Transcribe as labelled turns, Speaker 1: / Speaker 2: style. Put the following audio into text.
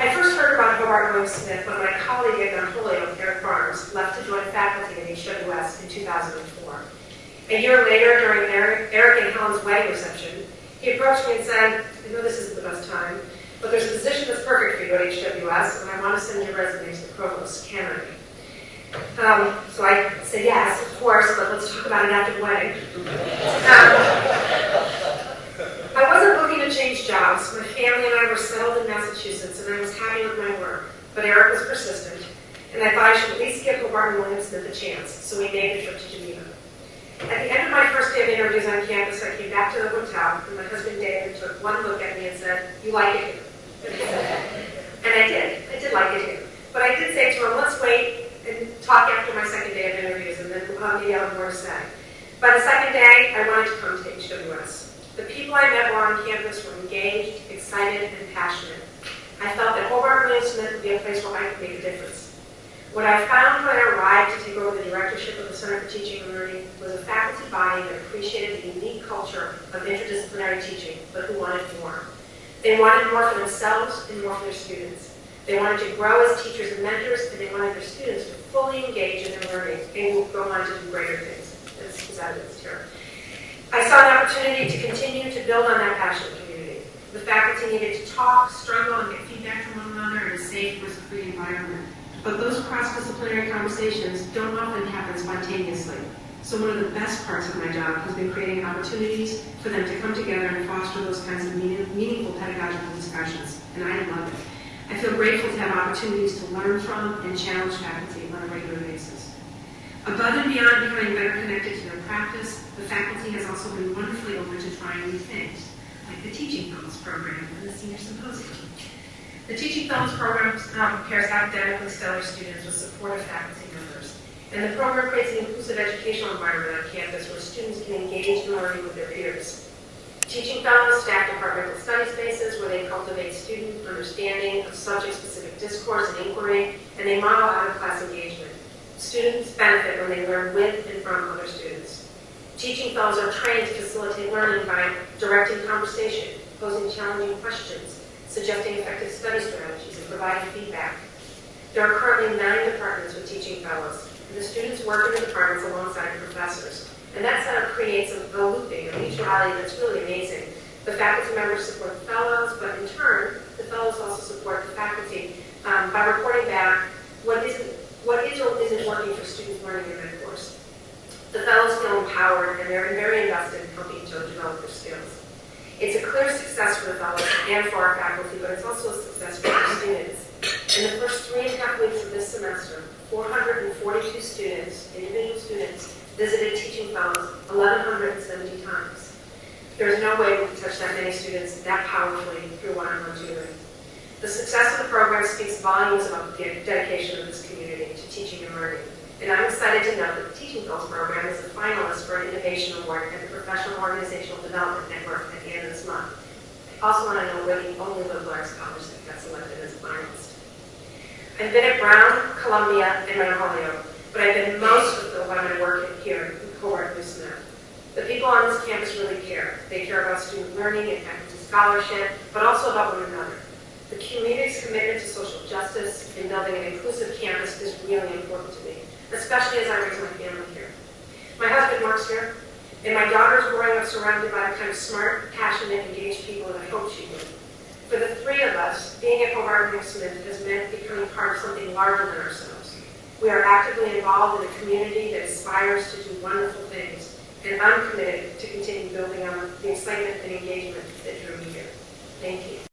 Speaker 1: I first heard about Hobart William Smith when my colleague at Holyoke, Eric Barnes, left to join faculty at HWS in 2004. A year later, during Eric and Helen's wedding reception, he approached me and said, I know this isn't the best time, but there's a position that's perfect for you at HWS, and I want to send your resume to the provost candidate. So I said, yes, of course, but let's talk about it after the wedding. I wasn't looking to change jobs. My family and I were settled in Massachusetts, and I was happy with my work. But Eric was persistent, and I thought I should at least give Hobart and William Smith a chance, so we made the trip to Geneva. At the end of my first day of interviews on campus, I came back to the hotel, and my husband David took one look at me and said, you like it here? And I did. I did like it here. But I did say to him, let's wait and talk after my second day of interviews, and then maybe I'll have more to say. By the second day, I wanted to come to HWS. The people I met while on campus were engaged, excited, and passionate. I felt that Hobart William Smith would be a place where I could make a difference. What I found when I arrived to take over the directorship of the Center for Teaching and Learning was a faculty body that appreciated the unique culture of interdisciplinary teaching, but who wanted more. They wanted more for themselves and more for their students. They wanted to grow as teachers and mentors, and they wanted their students to fully engage in their learning and go on to do greater things. This is evidenced here. I saw an opportunity to continue to build on that passionate community. The faculty needed to talk, struggle, and get feedback from one another in a safe, risk-free environment. But those cross-disciplinary conversations don't often happen spontaneously. So one of the best parts of my job has been creating opportunities for them to come together and foster those kinds of meaningful pedagogical discussions, and I love it. I feel grateful to have opportunities to learn from and challenge faculty on a regular basis. Above and beyond becoming better connected to their practice, the faculty has also been wonderfully open to trying new things, like the Teaching Fellows Program and the Senior Symposium. The Teaching Fellows Program pairs academically stellar students with supportive faculty members, and the program creates an inclusive educational environment on campus where students can engage in learning with their peers. Teaching Fellows staff departmental study spaces where they cultivate student understanding of subject-specific discourse and inquiry, and they model out-of-class engagement. Students benefit when they learn with and from other students. Teaching Fellows are trained to facilitate learning by directing conversation, posing challenging questions, suggesting effective study strategies, and providing feedback. There are currently 9 departments with Teaching Fellows, and the students work in the departments alongside the professors. And that setup creates a looping, a mutuality that's really amazing. The faculty members support the fellows, but in turn, the fellows also support the faculty by reporting back what is or isn't working for students learning in that course. The fellows feel empowered, and they're very invested in helping each other develop their skills. It's a clear success for the fellows and for our faculty, but it's also a success for our students. In the first 3.5 weeks of this semester, 442 students, individual students, visited Teaching Fellows 1,170 times. There's no way we can touch that many students that powerfully through one-on-one tutoring. The success of the program speaks volumes about the dedication of this community to teaching and learning. And I'm excited to note that the Teaching Fellows program is a finalist for an Innovation Award at the Professional Organizational Development Network at the end of this month. I also want to know we're the only liberal arts college that got selected as a finalist. I've been at Brown, Columbia, and Mount Holyoke, but I've been most fulfilled by my work here in Hobart William Smith. The people on this campus really care. They care about student learning and faculty scholarship, but also about one another. The community's commitment to social justice and building an inclusive campus is really important to me, especially as I raise my family here. My husband works here, and my daughter's growing up surrounded by the kind of smart, passionate, engaged people that I hope she would. For the 3 of us, being at Hobart William Smith has meant becoming part of something larger than ourselves. We are actively involved in a community that aspires to do wonderful things, and I'm committed to continue building on the excitement and engagement that drew me here. Thank you.